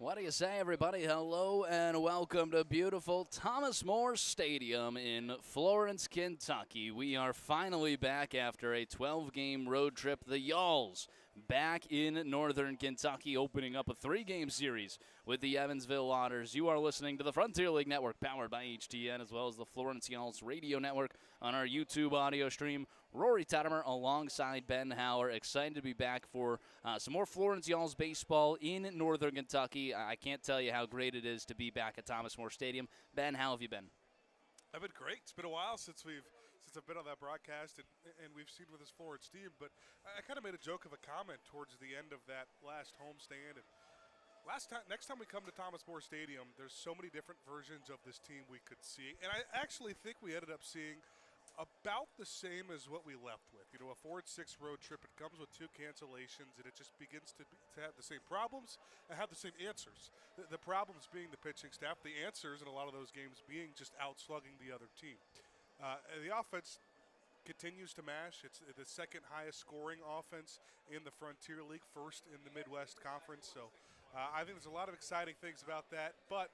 What do you say, everybody? Hello and welcome to beautiful Thomas More Stadium in Florence, Kentucky. We are finally back after a 12-game road trip. The Y'alls back in northern Kentucky, opening up a 3-game series with the Evansville Otters. You are listening to the Frontier League Network, powered by HTN, as well as the Florence Y'alls Radio Network on our YouTube audio stream. Rory Tettemer alongside Ben Hauer. Excited to be back for some more Florence Y'alls baseball in northern Kentucky. I can't tell you how great it is to be back at Thomas More Stadium. Ben, how have you been? I've been great. It's been a while since I've been on that broadcast and we've seen with this Florence team. But I kind of made a joke of a comment towards the end of that last homestand. And next time we come to Thomas More Stadium, there's so many different versions of this team we could see. And I actually think we ended up seeing about the same as what we left with. You know, a 4-6 road trip, it comes with 2 cancellations, and it just begins to have the same problems and have the same answers. The problems being the pitching staff, the answers in a lot of those games being just outslugging the other team. The offense continues to mash. It's the second highest scoring offense in the Frontier League, first in the Midwest Conference. So I think there's a lot of exciting things about that, but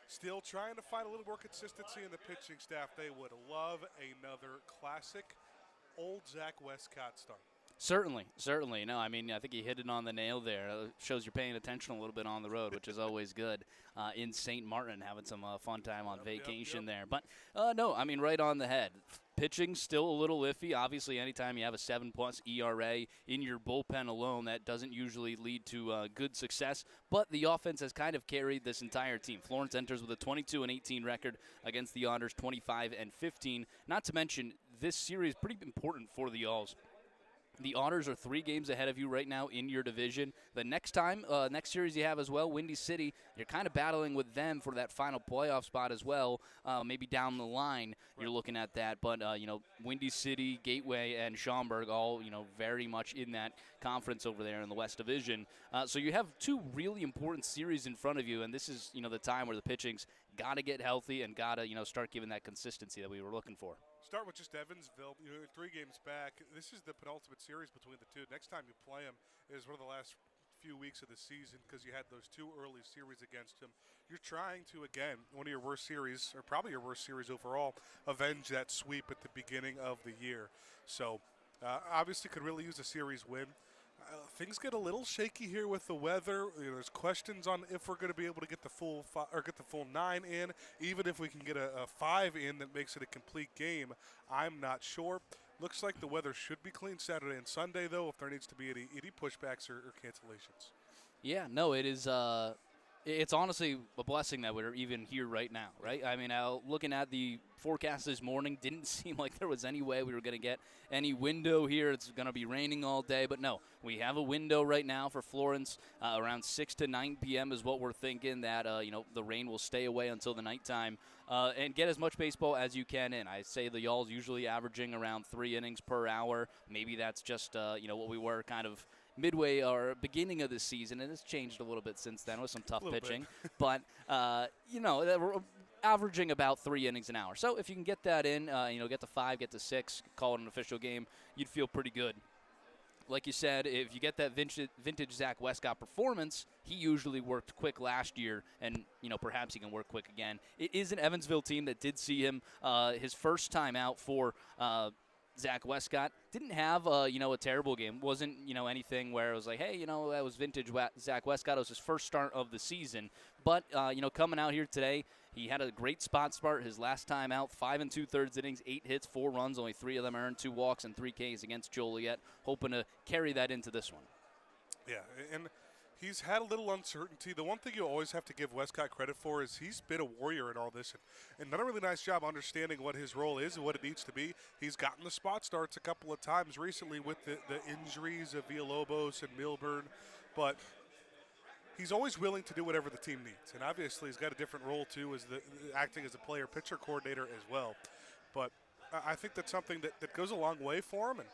still trying to find a little more consistency in the pitching staff. They would love another classic old Zach Westcott start. Certainly. No, I mean, I think you hit it on the nail there. It shows you're paying attention a little bit on the road, which is always good. In St. Martin, having some fun time on vacation there. But, no, I mean, right on the head. Pitching still a little iffy. Obviously, anytime you have a 7+ ERA in your bullpen alone, that doesn't usually lead to good success. But the offense has kind of carried this entire team. Florence enters with a 22-18 record against the Otters, 25-15. Not to mention, this series pretty important for the Y'alls. The Otters are 3 games ahead of you right now in your division. The next series you have as well, Windy City, you're kind of battling with them for that final playoff spot as well. Maybe down the line you're looking at that. But, Windy City, Gateway, and Schaumburg all, very much in that conference over there in the West Division. So you have 2 really important series in front of you, and this is, the time where the pitching's got to get healthy and got to, start giving that consistency that we were looking for. Start with just Evansville. 3 games back. This is the penultimate series between the 2. Next time you play them is one of the last few weeks of the season because you had those 2 early series against them. You're trying to, again, one of your worst series, or probably your worst series overall, avenge that sweep at the beginning of the year. So, obviously could really use a series win. Things get a little shaky here with the weather. There's questions on if we're going to be able to get the full 9 in, even if we can get a 5 in that makes it a complete game. I'm not sure. Looks like the weather should be clean Saturday and Sunday, though, if there needs to be any pushbacks or cancellations. Yeah, no, it is. It's honestly a blessing that we're even here right now, right? I mean, looking at the forecast this morning, didn't seem like there was any way we were going to get any window here. It's going to be raining all day, but no, we have a window right now for Florence. Around 6 to 9 p.m. is what we're thinking, that the rain will stay away until the nighttime, and get as much baseball as you can in. I say the Y'alls usually averaging around 3 innings per hour. Maybe that's just what we were kind of midway or beginning of the season, and it's changed a little bit since then with some tough pitching. But, we're averaging about 3 innings an hour. So if you can get that in, get to 5, get to 6, call it an official game, you'd feel pretty good. Like you said, if you get that vintage Zach Westcott performance, he usually worked quick last year, and, perhaps he can work quick again. It is an Evansville team that did see him his first time out for Zach Westcott. Didn't have a terrible game. Wasn't anything where it was like, hey, that was vintage Zach Westcott. It was his first start of the season. But coming out here today, he had a great spot start. His last time out, 5 2/3 innings, 8 hits, 4 runs, only 3 of them earned, 2 walks and 3 Ks against Joliet. Hoping to carry that into this one. Yeah, and he's had a little uncertainty. The one thing you always have to give Westcott credit for is he's been a warrior in all this and done a really nice job understanding what his role is and what it needs to be. He's gotten the spot starts a couple of times recently with the injuries of Villalobos and Milburn, but he's always willing to do whatever the team needs. And obviously he's got a different role, too, as acting as a player-pitcher coordinator as well. But I think that's something that goes a long way for him. And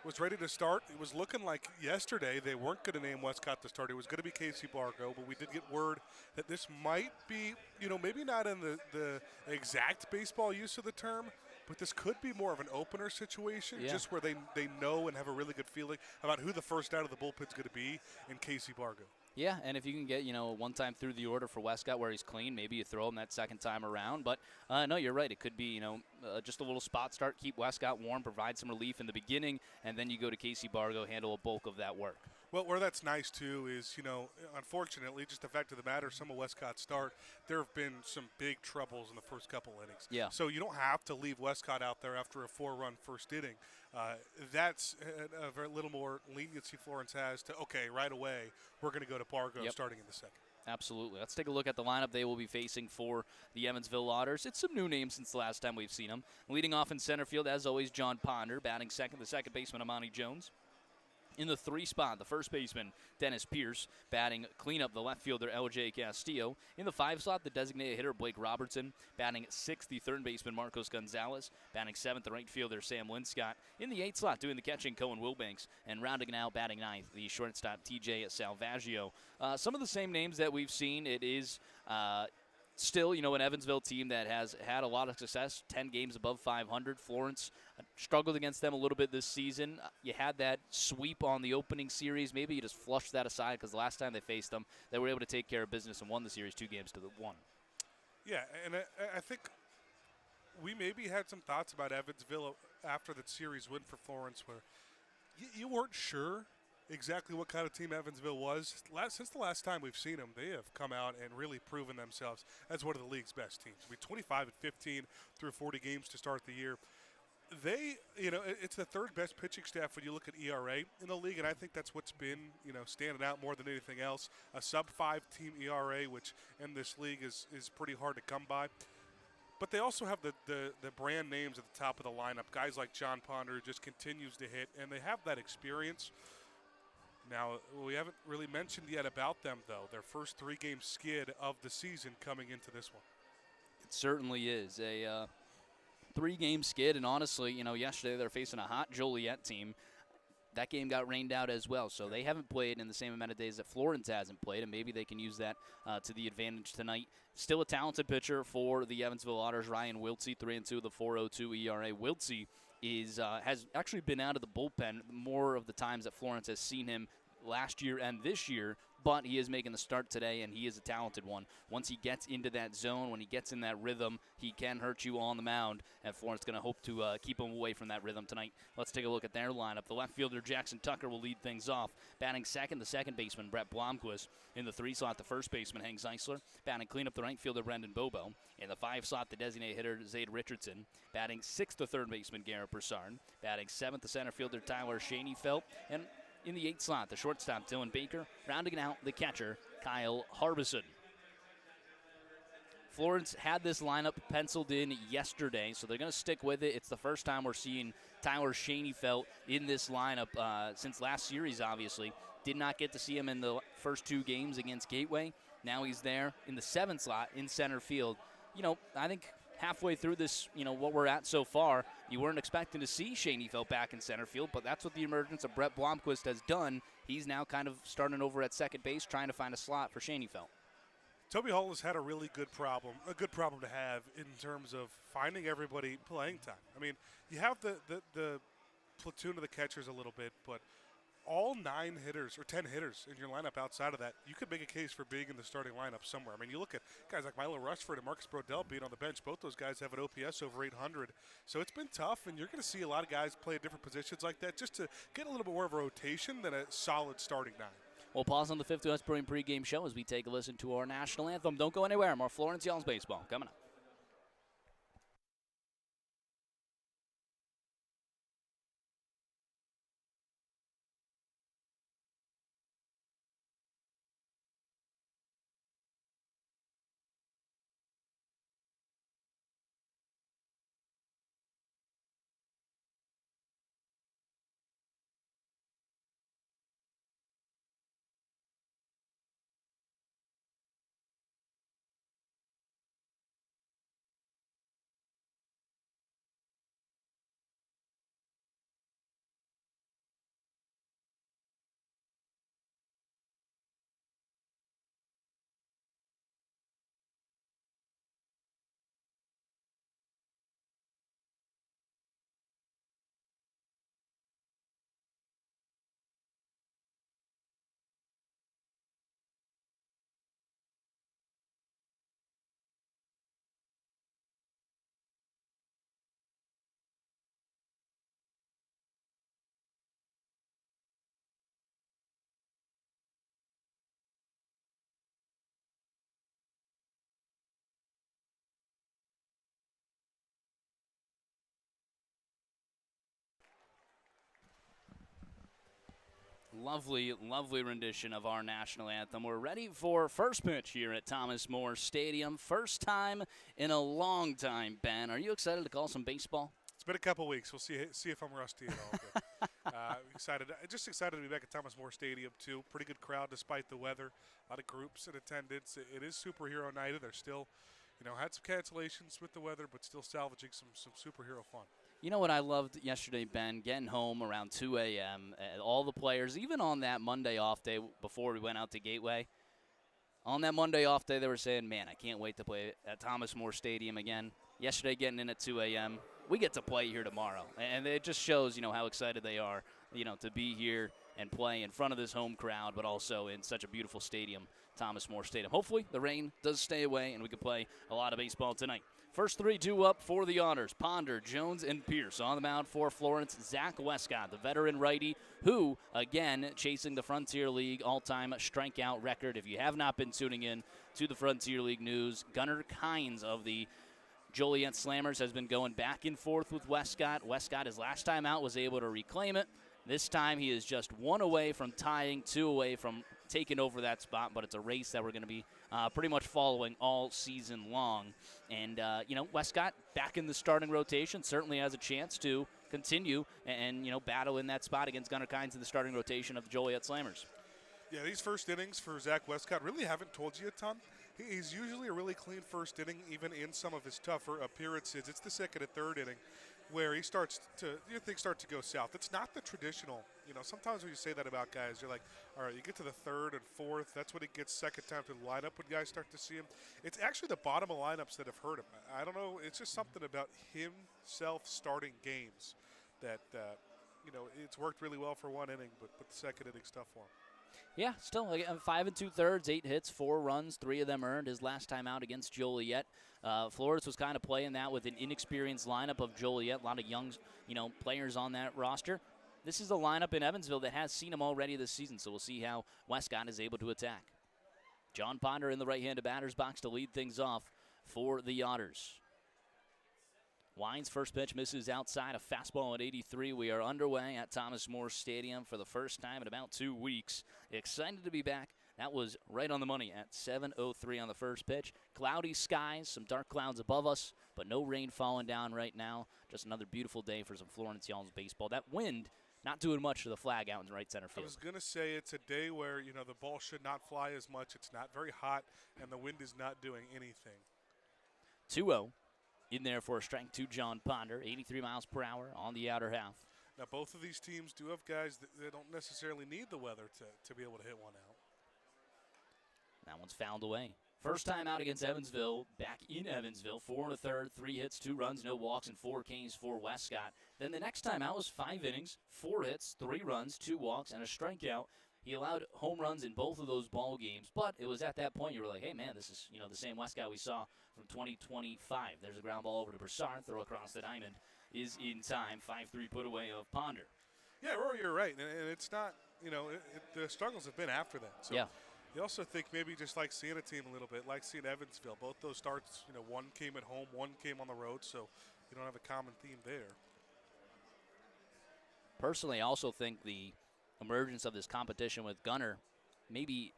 was ready to start. It was looking like yesterday they weren't going to name Westcott to start. It was going to be Casey Bargo, but we did get word that this might be, maybe not in the exact baseball use of the term, but this could be more of an opener situation, just where they know and have a really good feeling about who the first out of the bullpen is going to be in Casey Bargo. Yeah, and if you can get, one time through the order for Westcott where he's clean, maybe you throw him that second time around. But, no, you're right. It could be, just a little spot start, keep Westcott warm, provide some relief in the beginning, and then you go to Casey Bargo, handle a bulk of that work. Well, where that's nice, too, is, unfortunately, just the fact of the matter, some of Westcott's start, there have been some big troubles in the first couple innings. Yeah. So you don't have to leave Westcott out there after a 4-run first inning. That's a very little more leniency Florence has to, okay, right away, we're going to go to Bargo starting in the second. Absolutely. Let's take a look at the lineup they will be facing for the Evansville Otters. It's some new names since the last time we've seen them. Leading off in center field, as always, John Ponder. Batting second, the second baseman, Amani Jones. In the 3 spot, the first baseman, Dennis Pierce. Batting cleanup, the left fielder, LJ Castillo. In the 5 slot, the designated hitter, Blake Robertson. Batting 6th, the third baseman, Marcos Gonzalez. Batting 7th, the right fielder, Sam Linscott. In the 8 slot, doing the catching, Cohen Wilbanks. And rounding out, batting 9th, the shortstop, TJ Salvaggio. Some of the same names that we've seen. It is still, an Evansville team that has had a lot of success, 10 games above 500. Florence struggled against them a little bit this season. You had that sweep on the opening series. Maybe you just flushed that aside because the last time they faced them, they were able to take care of business and won the series 2 games to 1. Yeah, and I think we maybe had some thoughts about Evansville after that series win for Florence where you weren't sure exactly what kind of team Evansville was. Since the last time we've seen them, they have come out and really proven themselves as one of the league's best teams. 25-15 through 40 games to start the year. They, it's the third best pitching staff when you look at ERA in the league, and I think that's what's been, standing out more than anything else. A sub-5 team ERA, which in this league is pretty hard to come by. But they also have the brand names at the top of the lineup, guys like John Ponder, who just continues to hit, and they have that experience. Now, we haven't really mentioned yet about them, though. Their first 3-game skid of the season coming into this one. It certainly is a 3-game skid, and honestly, yesterday they're facing a hot Joliet team. That game got rained out as well, so they haven't played in the same amount of days that Florence hasn't played, and maybe they can use that to the advantage tonight. Still a talented pitcher for the Evansville Otters, Ryan Wiltsey, 3-2, the 4.02 ERA. Wiltsey has actually been out of the bullpen more of the times that Florence has seen him last year and this year, but he is making the start today, and he is a talented one. Once he gets into that zone, when he gets in that rhythm, he can hurt you on the mound, and Florence is going to hope to keep him away from that rhythm tonight. Let's take a look at their lineup. The left fielder, Jackson Tucker, will lead things off. Batting second, the second baseman, Brett Blomquist. In the 3 slot, the first baseman, Hank Zeisler. Batting cleanup, the right fielder, Brendan Bobo. In the 5 slot, the designated hitter, Zaid Richardson. Batting 6th, the third baseman, Garrett Broussard. Batting 7th, the center fielder, Tyler Schoenfeld. And in the 8th slot, the shortstop, Dylan Baker. Rounding out the catcher, Kyle Harbison. Florence had this lineup penciled in yesterday, so they're going to stick with it. It's the first time we're seeing Tyler Schoenfeld in this lineup since last series, obviously. Did not get to see him in the first 2 games against Gateway. Now he's there in the 7th slot in center field. I think halfway through this, what we're at so far, you weren't expecting to see Schoenfeld back in center field, but that's what the emergence of Brett Blomquist has done. He's now kind of starting over at second base, trying to find a slot for Schoenfeld. Toby Hall has had a really good problem to have in terms of finding everybody playing time. I mean, you have the platoon of the catchers a little bit, but all 9 hitters or 10 hitters in your lineup outside of that, you could make a case for being in the starting lineup somewhere. I mean, you look at guys like Milo Rushford and Marcus Brodell being on the bench. Both those guys have an OPS over 800. So it's been tough, and you're going to see a lot of guys play at different positions like that just to get a little bit more of a rotation than a solid starting 9. We'll pause on the 5th West Brewing pregame show as we take a listen to our national anthem. Don't go anywhere. More Florence Yells baseball coming up. Lovely, lovely rendition of our national anthem. We're ready for first pitch here at Thomas More Stadium. First time in a long time, Ben. Are you excited to call some baseball? It's been a couple weeks. We'll see if I'm rusty at all. But, just excited to be back at Thomas More Stadium too. Pretty good crowd despite the weather. A lot of groups in attendance. It is superhero night, and they're still, had some cancellations with the weather, but still salvaging some superhero fun. You know what I loved yesterday, Ben? Getting home around 2 a.m. All the players, even on that Monday off day before we went out to Gateway, on that Monday off day, they were saying, man, I can't wait to play at Thomas More Stadium again. Yesterday, getting in at 2 a.m., we get to play here tomorrow. And it just shows, how excited they are, to be here and play in front of this home crowd, but also in such a beautiful stadium, Thomas More Stadium. Hopefully, the rain does stay away and we can play a lot of baseball tonight. First 3-2 up for the Honors. Ponder, Jones, and Pierce on the mound for Florence. Zach Westcott, the veteran righty, who, again, chasing the Frontier League all-time strikeout record. If you have not been tuning in to the Frontier League news, Gunnar Kynes of the Joliet Slammers has been going back and forth with Westcott. Westcott, his last time out, was able to reclaim it. This time he is just 1 away from tying, 2 away from taking over that spot, but it's a race that we're going to be pretty much following all season long. And, Westcott back in the starting rotation certainly has a chance to continue and battle in that spot against Gunnar Kynes in the starting rotation of the Joliet Slammers. Yeah, these first innings for Zach Westcott really haven't told you a ton. He's usually a really clean first inning, even in some of his tougher appearances. It's the second and third inning where he starts to go south. It's not the traditional, sometimes when you say that about guys, you're like, all right, you get to the third and fourth, that's when it gets second time to the lineup when guys start to see him. It's actually the bottom of lineups that have hurt him. I don't know, it's just something about himself starting games that, it's worked really well for one inning, but the second inning's tough for him. Yeah, still 5 2/3, 8 hits, 4 runs, 3 of them earned his last time out against Joliet. Florence was kind of playing that with an inexperienced lineup of Joliet, a lot of young, players on that roster. This is a lineup in Evansville that has seen him already this season, so we'll see how Westcott is able to attack. John Ponder in the right-handed batter's box to lead things off for the Otters. Wines' first pitch misses outside, a fastball at 83. We are underway at Thomas More Stadium for the first time in about 2 weeks. Excited to be back. That was right on the money at 7:03 on the first pitch. Cloudy skies, some dark clouds above us, but no rain falling down right now. Just another beautiful day for some Florence Y'all's baseball. That wind not doing much to the flag out in right center field. I was going to say it's a day where, the ball should not fly as much. It's not very hot, and the wind is not doing anything. 2-0. In there for a strike to John Ponder, 83 miles per hour on the outer half. Now, both of these teams do have guys that don't necessarily need the weather to be able to hit one out. That one's fouled away. First time out against Evansville, back in Evansville, 4 1/3, 3 hits, 2 runs, no walks, and 4 Ks for Westcott. Then the next time out was 5 innings, 4 hits, 3 runs, 2 walks, and a strikeout. He allowed home runs in both of those ball games, but it was at that point you were like, hey, man, this is the same Westcott we saw from 2025. There's a ground ball over to Broussard, throw across the diamond is in time, 5-3 put away of Ponder. Yeah, Rory, you're right, and it's not, the struggles have been after that. So yeah. You also think maybe just like seeing a team a little bit, like seeing Evansville. Both those starts, one came at home, one came on the road, so you don't have a common theme there. Personally, I also think the emergence of this competition with Gunnar maybe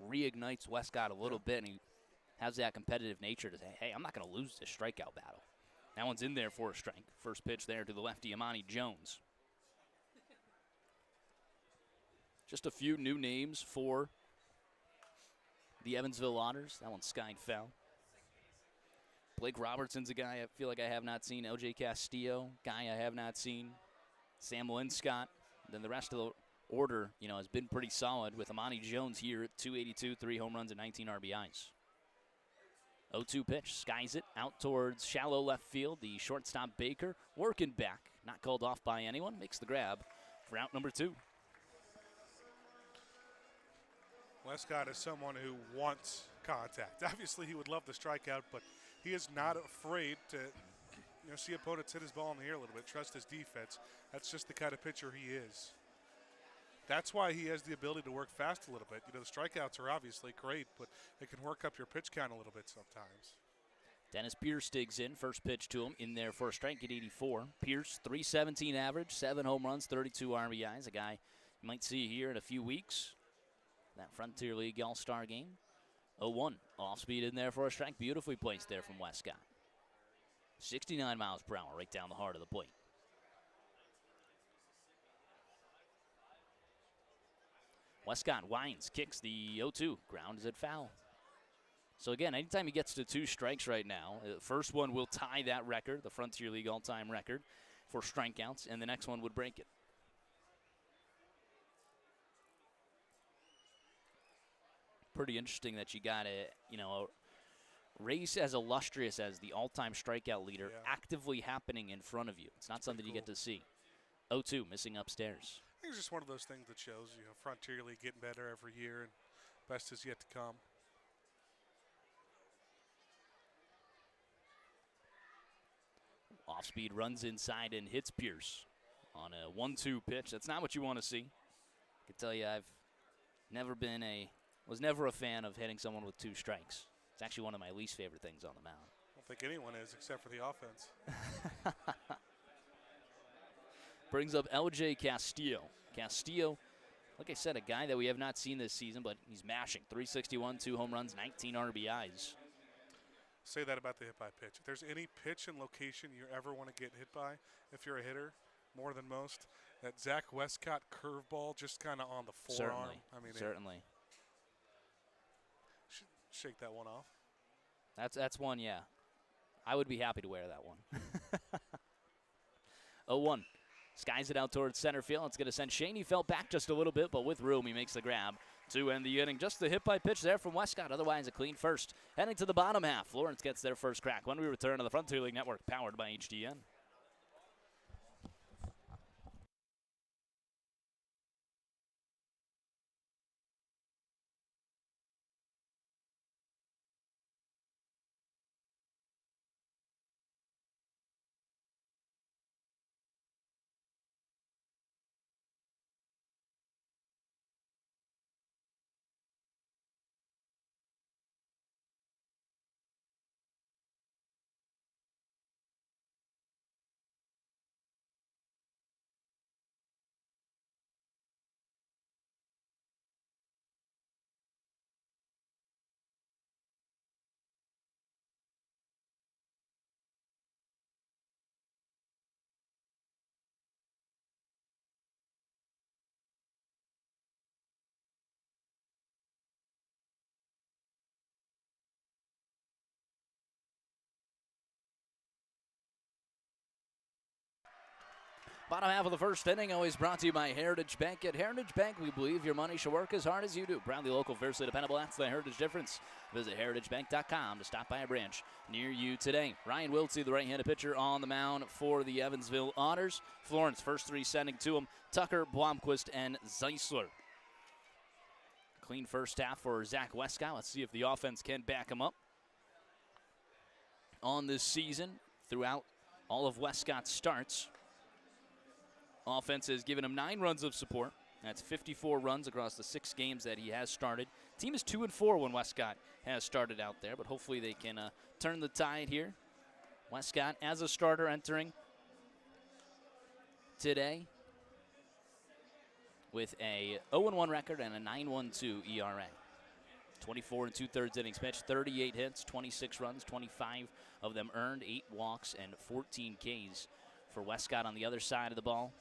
reignites Westcott a little bit, and he has that competitive nature to say, hey, I'm not going to lose this strikeout battle. That one's in there for a strike. First pitch there to the lefty, Amani Jones. Just a few new names for the Evansville Otters. That one's skied foul. Blake Robertson's a guy I feel like I have not seen. LJ Castillo, guy I have not seen. Sam Linscott. Then the rest of the order, has been pretty solid with Amani Jones here at 282, 3 home runs and 19 RBIs. 0-2 pitch, skies it out towards shallow left field. The shortstop Baker working back, not called off by anyone, makes the grab for out number 2. Westcott is someone who wants contact. Obviously, he would love the strikeout, but he is not afraid to see opponents hit his ball in the air a little bit, trust his defense. That's just the kind of pitcher he is. That's why he has the ability to work fast a little bit. The strikeouts are obviously great, but it can work up your pitch count a little bit sometimes. Dennis Pierce digs in. First pitch to him in there for a strike at 84. Pierce, 317 average, 7 home runs, 32 RBIs. A guy, You might see here in a few weeks. That Frontier League All-Star game. 0-1. Off speed in there for a strike. Beautifully placed there from Westcott. 69 miles per hour right down the heart of the plate. Westcott winds, kicks the 0-2. Grounds it foul. So again, anytime he gets to 2 strikes right now, the first one will tie that record, the Frontier League all-time record for strikeouts, and the next one would break it. Pretty interesting that you got a race as illustrious as the all-time strikeout leader actively happening in front of you. It's not something you get to see. 0-2, missing upstairs. I think it's just one of those things that shows, Frontier League getting better every year, and best is yet to come. Off-speed runs inside and hits Pierce on a 1-2 pitch. That's not what you want to see. I can tell you I've was never a fan of hitting someone with 2 strikes. It's actually one of my least favorite things on the mound. I don't think anyone is except for the offense. Brings up LJ Castillo. Castillo, like I said, a guy that we have not seen this season, but he's mashing. 361, 2 home runs, 19 RBIs. Say that about the hit by pitch. If there's any pitch and location you ever want to get hit by, if you're a hitter, more than most, that Zach Westcott curveball just kind of on the forearm. Certainly. Should shake that one off. That's one, yeah. I would be happy to wear that one. 0-1. Skies it out towards center field. It's going to send Schoenfeld back just a little bit, but with room, he makes the grab to end the inning. Just the hit by pitch there from Westcott. Otherwise, a clean first. Heading to the bottom half. Florence gets their first crack when we return to the Frontier League Network, powered by HDN. Bottom half of the first inning, always brought to you by Heritage Bank. At Heritage Bank, we believe your money should work as hard as you do. Proudly local, fiercely dependable. That's the Heritage difference. Visit heritagebank.com to stop by a branch near you today. Ryan Wiltsey, the right-handed pitcher, on the mound for the Evansville Otters. Florence, first 3 sending to him. Tucker, Blomquist, and Zeisler. Clean first half for Zach Westcott. Let's see if the offense can back him up. On this season, throughout all of Westcott's starts, offense has given him 9 runs of support. That's 54 runs across the 6 games that he has started. Team is 2-4 when Westcott has started out there, but hopefully they can turn the tide here. Westcott as a starter entering today with a 0-1 record and a 9.12 ERA. 24 2/3 innings pitched, 38 hits, 26 runs, 25 of them earned, 8 walks, and 14 Ks for Westcott on the other side of the ball.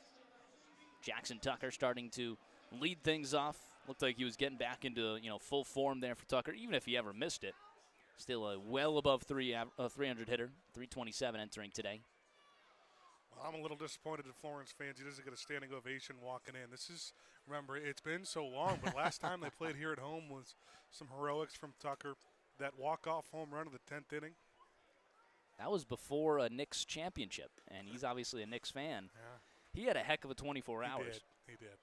Jackson Tucker starting to lead things off. Looked like he was getting back into full form there for Tucker, even if he ever missed it. Still a well above 300 hitter, 327 entering today. Well, I'm a little disappointed in Florence fans. He doesn't get a standing ovation walking in. Remember, it's been so long, but last time they played here at home was some heroics from Tucker. That walk-off home run of the 10th inning. That was before a Knicks championship, and he's obviously a Knicks fan. Yeah. He had a heck of a 24 hours. He did.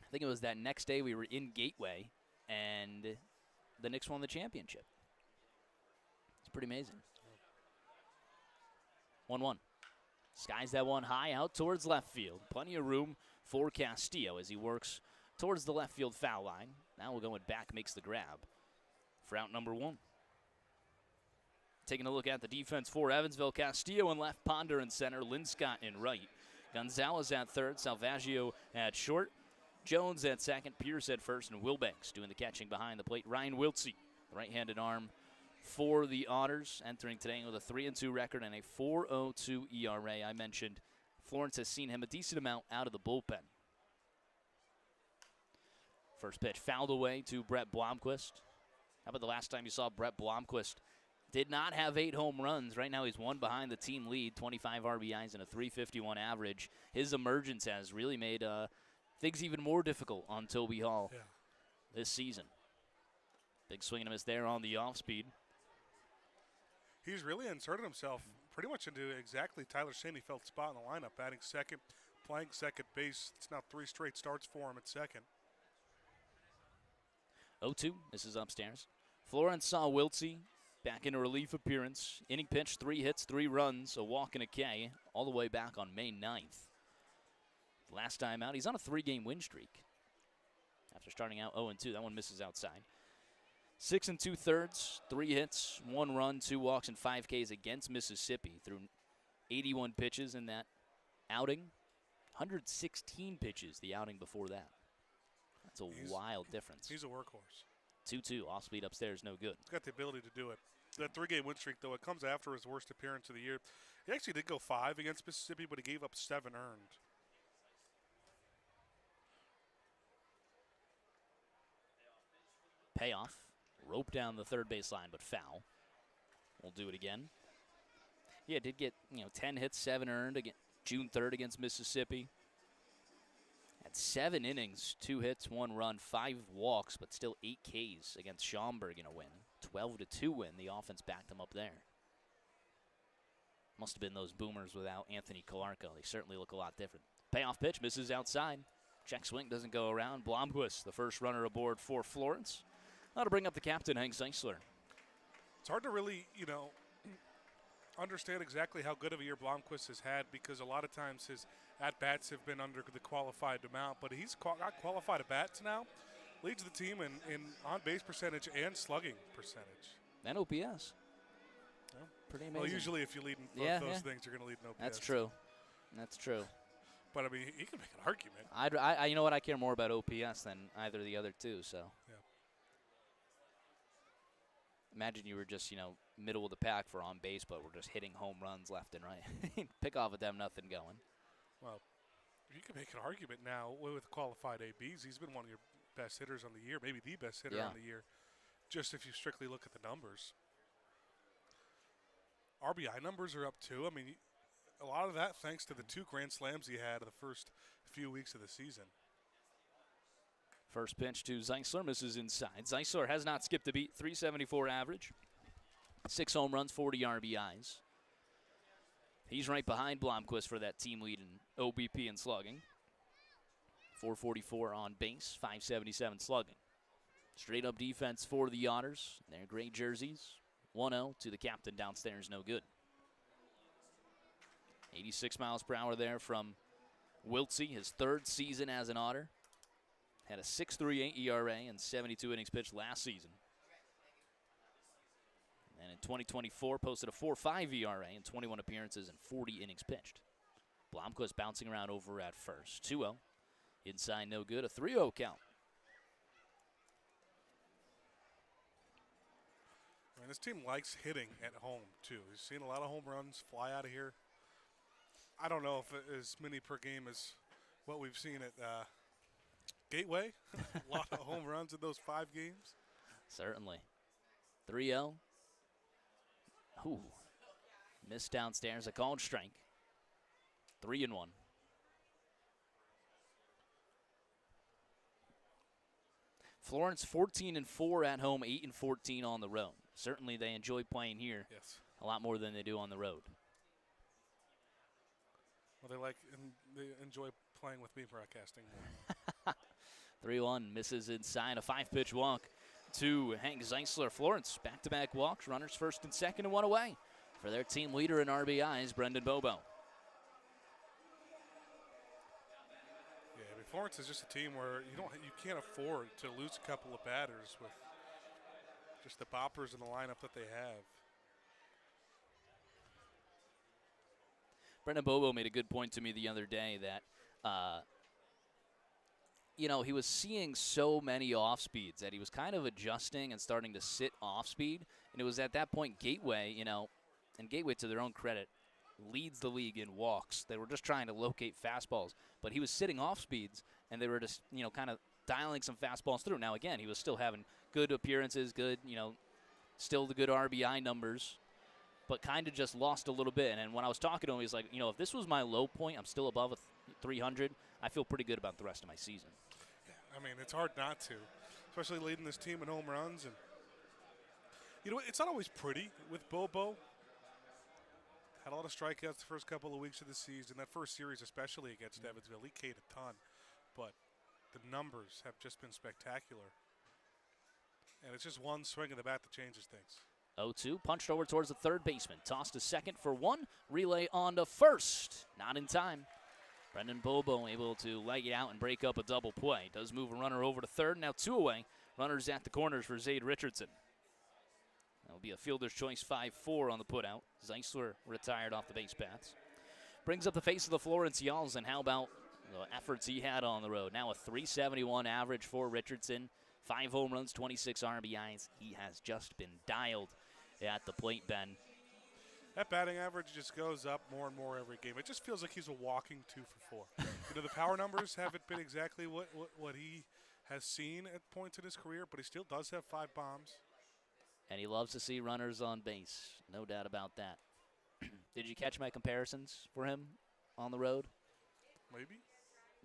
I think it was that next day we were in Gateway, and the Knicks won the championship. It's pretty amazing. 1-1. Skies that one high out towards left field. Plenty of room for Castillo as he works towards the left field foul line. Now we're going back, makes the grab for out number 1. Taking a look at the defense for Evansville. Castillo in left, Ponder in center, Linscott in right. Gonzalez at third, Salvaggio at short, Jones at second, Pierce at first, and Wilbanks doing the catching behind the plate. Ryan Wiltsey, the right-handed arm for the Otters, entering today with a 3-2 record and a 4.02 ERA. I mentioned Florence has seen him a decent amount out of the bullpen. First pitch fouled away to Brett Blomquist. How about the last time you saw Brett Blomquist? Did not have 8 home runs. Right now he's one behind the team lead, 25 RBIs and a 351 average. His emergence has really made things even more difficult on Toby Hall this season. Big swing and a miss there on the off-speed. He's really inserted himself pretty much into exactly Tyler Shaneyfeld's spot in the lineup, batting second, playing second base. It's now 3 straight starts for him at second. 0-2, this is upstairs. Florence saw Wiltsey back in a relief appearance. Inning pitch, 3 hits, 3 runs, a walk and a K, all the way back on May 9th. Last time out, he's on a 3-game win streak. After starting out 0-2, that one misses outside. 6 2/3, 3 hits, 1 run, 2 walks, and 5 Ks against Mississippi through 81 pitches in that outing. 116 pitches the outing before that. That's a wild difference. He's a workhorse. 2-2, off speed upstairs, no good. He's got the ability to do it. That 3-game win streak, though, it comes after his worst appearance of the year. He actually did go 5 against Mississippi, but he gave up 7 earned. Payoff. Rope down the third base line, but foul. We'll do it again. Yeah, did get 10 hits, 7 earned again, June 3rd against Mississippi. Had 7 innings, 2 hits, 1 run, 5 walks, but still 8 Ks against Schaumburg in a win. 12-2 win. The offense backed them up there. Must have been those boomers without Anthony Calarco. They certainly look a lot different. Payoff pitch misses outside. Check swing doesn't go around. Blomquist, the first runner aboard for Florence. That'll bring up the captain, Hank Zeisler. It's hard to really, understand exactly how good of a year Blomquist has had because a lot of times his at-bats have been under the qualified amount, but he's got qualified at-bats now. Leads the team in on-base percentage and slugging percentage. And OPS. Yeah. Pretty amazing. Well, usually if you lead in both those things, you're going to lead in OPS. That's true. That's true. But, I mean, he can make an argument. I you know what? I care more about OPS than either of the other two, so. Yeah. Imagine you were just, middle of the pack for on base, but we're just hitting home runs left and right. Pick off at them, nothing going. Well, you can make an argument now with qualified ABs. He's been one of your best hitters on the year, maybe the best hitter on the year, just if you strictly look at the numbers. RBI numbers are up too. I mean, a lot of that thanks to the 2 grand slams he had in the first few weeks of the season. First pitch to Zeisler, misses inside. Zeisler has not skipped a beat, 374 average, 6 home runs, 40 RBIs. He's right behind Blomquist for that team lead in OBP and slugging. 444 on base, 577 slugging. Straight up defense for the Otters. Their gray jerseys. 1-0 to the captain downstairs, no good. 86 miles per hour there from Wiltsey, his 3rd season as an Otter. Had a 6.38 ERA and 72 innings pitched last season. And in 2024, posted a 4.5 ERA and 21 appearances and 40 innings pitched. Blomquist bouncing around over at first. 2-0. Inside, no good. A 3-0 count. I mean, this team likes hitting at home, too. We've seen a lot of home runs fly out of here. I don't know if as many per game as what we've seen at Gateway. A lot of home runs in those 5 games. Certainly. 3-0. Ooh. Missed downstairs. A called strike. 3-1. Florence 14-4 at home, 8-14 on the road. Certainly they enjoy playing here a lot more than they do on the road. Well, they enjoy playing with me broadcasting more. 3-1 misses inside. A 5-pitch walk to Hank Zeisler. Florence back-to-back walks. Runners first and second and 1 away for their team leader in RBIs, Brendan Bobo. Yeah, I mean, Florence is just a team where you can't afford to lose a couple of batters with just the boppers in the lineup that they have. Brendan Bobo made a good point to me the other day that, he was seeing so many off speeds that he was kind of adjusting and starting to sit off speed. And it was at that point Gateway, and Gateway, to their own credit, leads the league in walks. They were just trying to locate fastballs, but he was sitting off speeds, and they were just, kind of dialing some fastballs through. Now, again, he was still having good appearances, good, still the good RBI numbers, but kind of just lost a little bit. And when I was talking to him, he was like, if this was my low point, I'm still above a 300, I feel pretty good about the rest of my season. Yeah, I mean, it's hard not to, especially leading this team in home runs. And, it's not always pretty with Bobo. Had a lot of strikeouts the first couple of weeks of the season. That first series, especially against Evansville, he K'd a ton. But the numbers have just been spectacular. And it's just one swing of the bat that changes things. 0-2, punched over towards the third baseman. Tossed to second for one. Relay on to first. Not in time. Brendan Bobo able to leg it out and break up a double play. Does move a runner over to third. Now 2 away. Runners at the corners for Zade Richardson. That'll be a fielder's choice 5-4 on the putout. Zeisler retired off the base paths. Brings up the face of the Florence Yalls, and how about the efforts he had on the road? Now a 371 average for Richardson. 5 home runs, 26 RBIs. He has just been dialed at the plate, Ben. That batting average just goes up more and more every game. It just feels like he's a walking 2 for 4. The power numbers haven't been exactly what he has seen at points in his career, but he still does have 5 bombs. And he loves to see runners on base. No doubt about that. Did you catch my comparisons for him on the road? Maybe.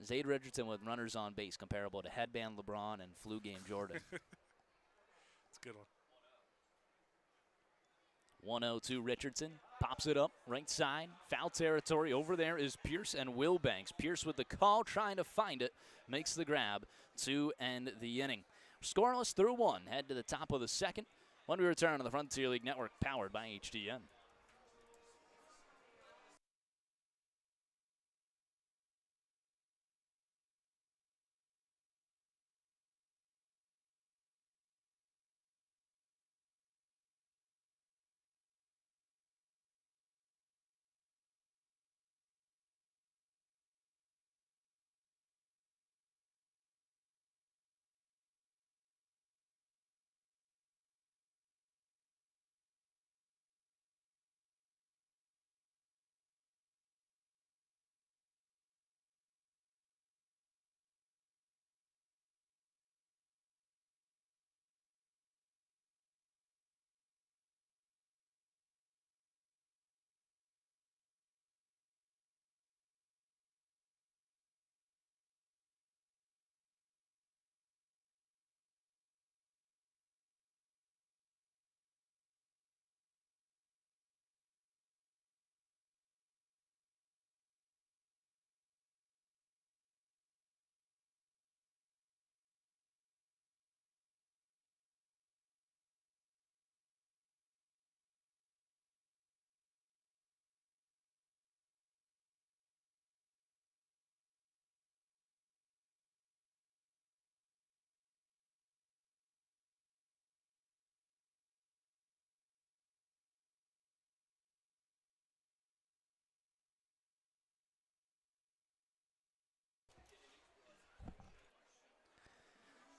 Zade Richardson with runners on base comparable to Headband LeBron and Flu Game Jordan. That's a good one. 1-0 Richardson. Pops it up, right side. Foul territory. Over there is Pierce and Wilbanks. Pierce with the call, trying to find it. Makes the grab to end the inning. Scoreless through 1. Head to the top of the second. When we return on the Frontier League Network, powered by HDN.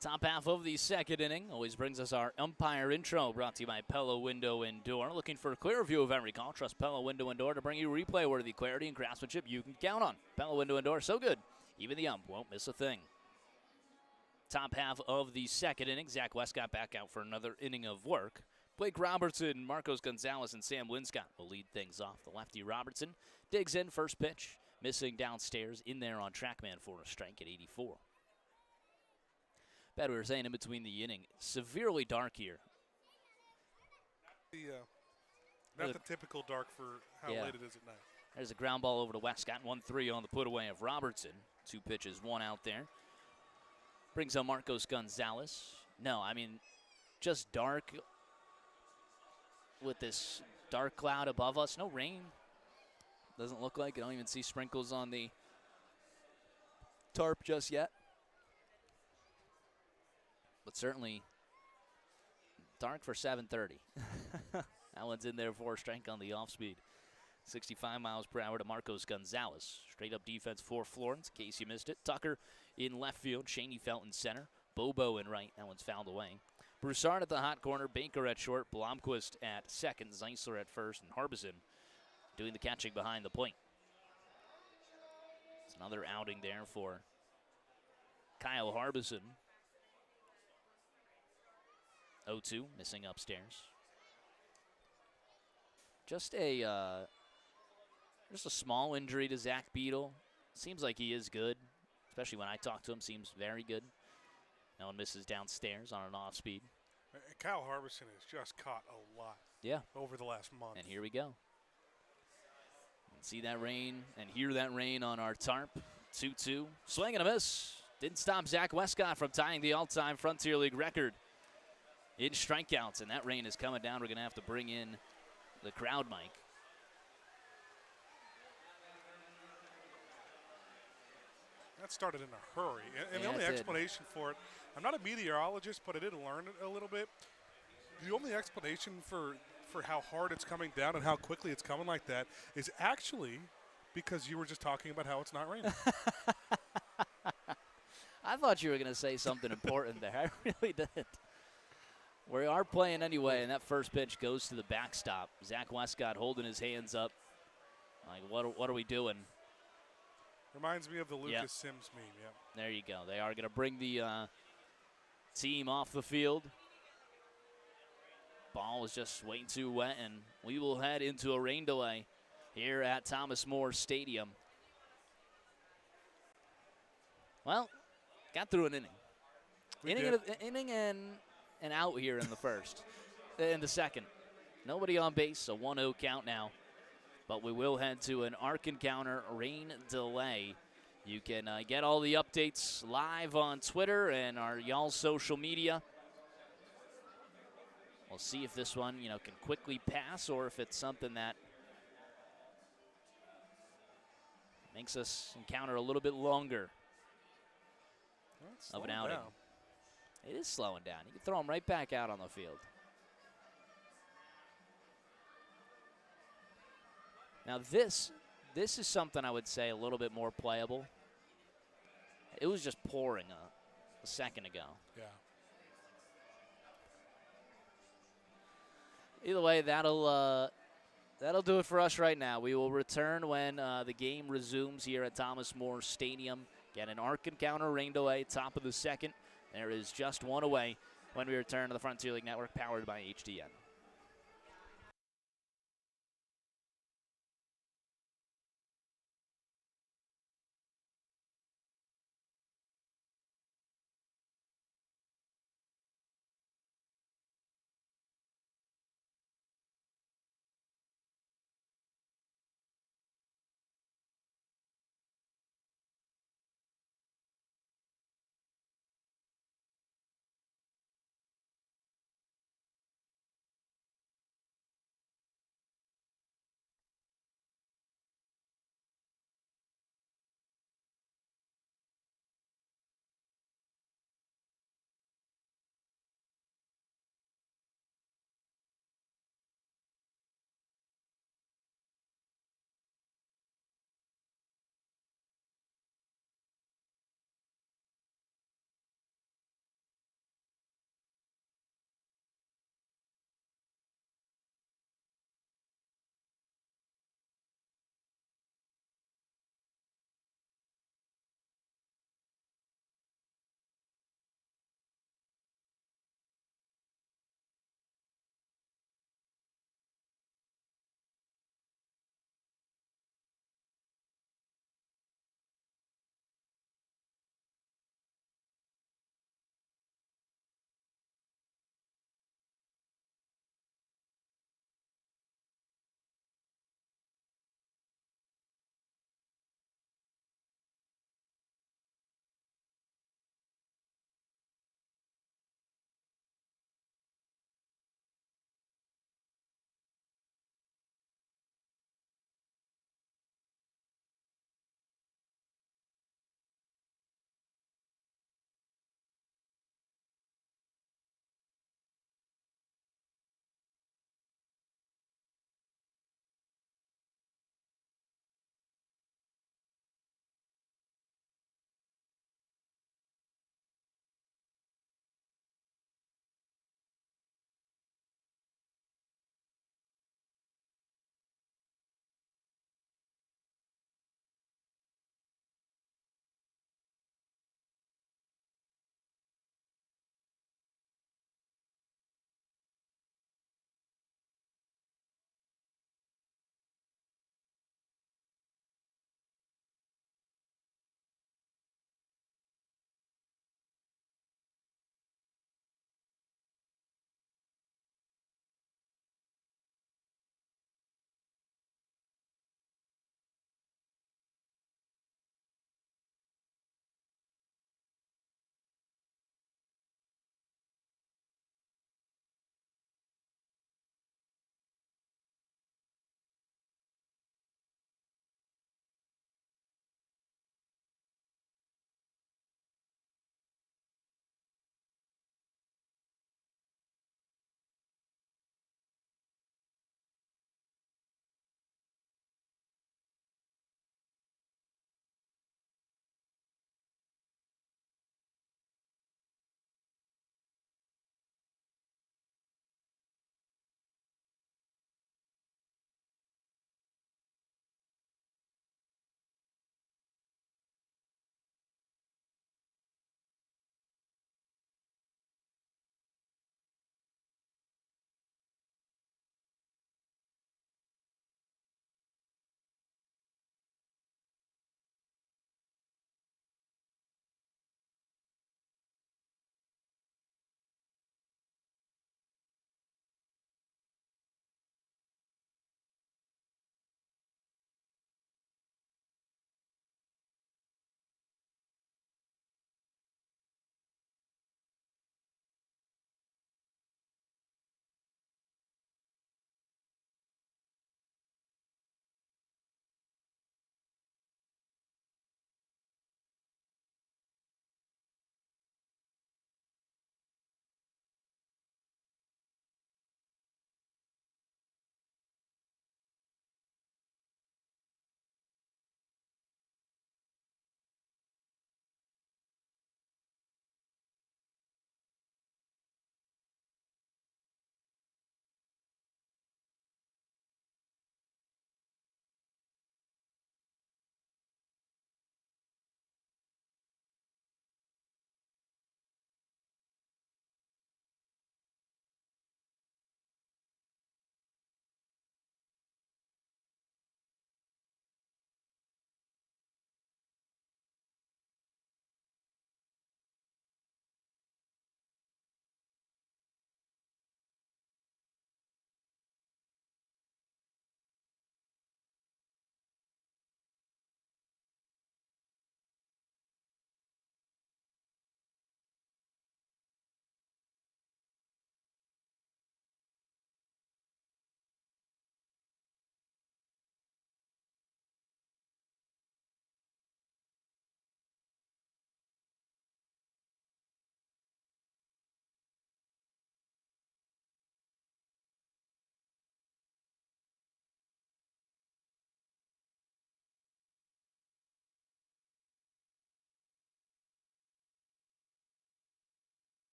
Top half of the second inning always brings us our umpire intro, brought to you by Pella Window and Door. Looking for a clear view of every call? Trust Pella Window and Door to bring you replay-worthy clarity and craftsmanship you can count on. Pella Window and Door, so good, even the ump won't miss a thing. Top half of the second inning, Zach Westcott back out for another inning of work. Blake Robertson, Marcos Gonzalez, and Sam Linscott will lead things off. The lefty Robertson digs in, first pitch, missing downstairs, in there on TrackMan for a strike at 84. Bet we were saying in between the inning, severely dark here. Not the typical dark for how late it is at night. There's a ground ball over to Westcott, 1-3 on the put away of Robertson. 2 pitches, 1 out there. Brings up Marcos Gonzalez. No, I mean, just dark with this dark cloud above us. No rain. Doesn't look like it. Don't even see sprinkles on the tarp just yet. But certainly dark for 7:30. That one's in there for a strike on the off speed. 65 miles per hour to Marcos Gonzalez. Straight up defense for Florence, in case you missed it. Tucker in left field, Shaney Felt in center, Bobo in right. That one's fouled away. Broussard at the hot corner, Baker at short, Blomquist at second, Zeisler at first, and Harbison doing the catching behind the plate. It's another outing there for Kyle Harbison. 0-2, missing upstairs. Just a small injury to Zach Beadle. Seems like he is good, especially when I talk to him. Seems very good. No one misses downstairs on an off speed. Kyle Harbison has just caught a lot. Yeah. Over the last month. And here we go. See that rain and hear that rain on our tarp. 2-2. Swing and a miss. Didn't stop Zach Westcott from tying the all-time Frontier League record in strikeouts, and that rain is coming down. We're going to have to bring in the crowd mic. That started in a hurry. And the only explanation for it, I'm not a meteorologist, but I did learn a little bit. The only explanation for how hard it's coming down and how quickly it's coming like that is actually because you were just talking about how it's not raining. I thought you were going to say something important there. I really did. We are playing anyway, and that first pitch goes to the backstop. Zach Westcott holding his hands up. Like, what are we doing? Reminds me of the Lucas Sims meme, yep. There you go. They are going to bring the team off the field. Ball was just way too wet, and we will head into a rain delay here at Thomas More Stadium. Well, got through an inning. Inning and out here in the first. In the second. Nobody on base, a 1-0 count now. But we will head to an arc encounter rain delay. You can get all the updates live on Twitter and our y'all's social media. We'll see if this one, can quickly pass or if it's something that makes us encounter a little bit longer of an outing. Down. It is slowing down. You can throw them right back out on the field. Now this is something I would say a little bit more playable. It was just pouring a second ago. Yeah. Either way, that'll do it for us right now. We will return when the game resumes here at Thomas More Stadium. Get an arc encounter rain delay, top of the second. There is just one away when we return to the Frontier League Network, powered by HDN.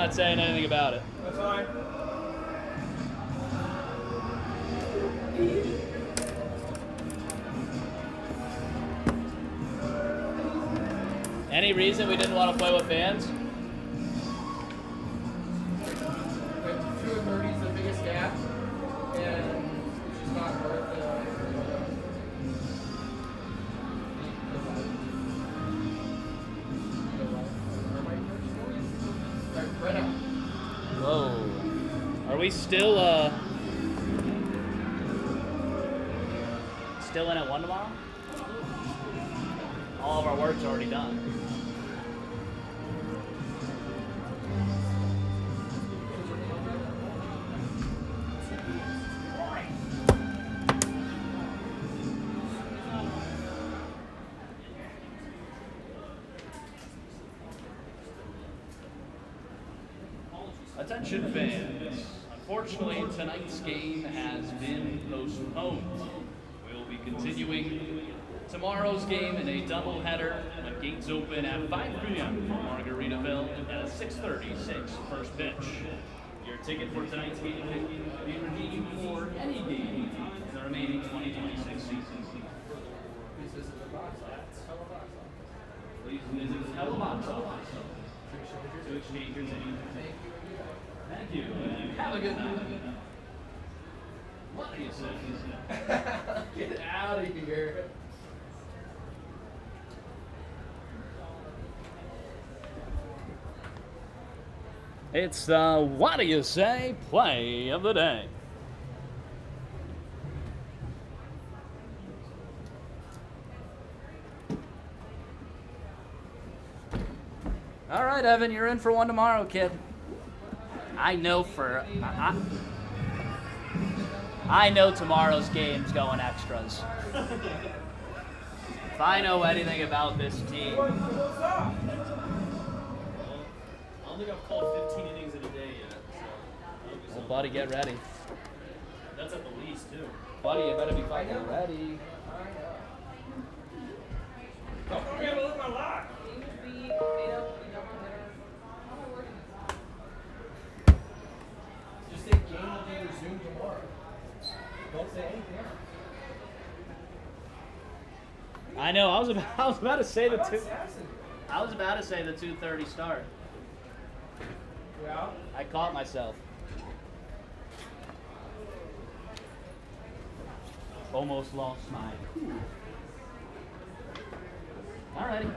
not saying anything about it. That's fine. Any reason we didn't want to play with fans? 2:30 is the biggest gap, and it's just not worth it. Right up. Whoa. Are we still in at 1 tomorrow? All of our work's already done. Attention fans, unfortunately tonight's game has been postponed. We will be continuing tomorrow's game in a doubleheader when gates open at 5 p.m. for Margaritaville and a 6:36 first pitch. Your ticket for tonight's game can be redeemed for any game in the remaining 2026 season. Please visit the Hello Box office to exchange your ticket. Thank you, and have a good night. What do you say? Get out of here. It's the What Do You Say play of the day. All right, Evan, you're in for one tomorrow, kid. I know I know tomorrow's game's going extras. If I know anything about this team. I don't think I've called 15 innings in a day yet. So Well, buddy, get ready. that's at the least, too. Buddy, you better be fucking ready. Don't forget to look my lock. Just say game will be resumed tomorrow. Don't say anything else. I know. I was about to say the I'm not two. sassing. I was about to say the 2:30 start. Yeah. I caught myself. Almost lost mine. Alrighty.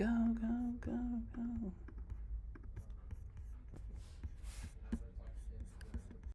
Go, go, go, go.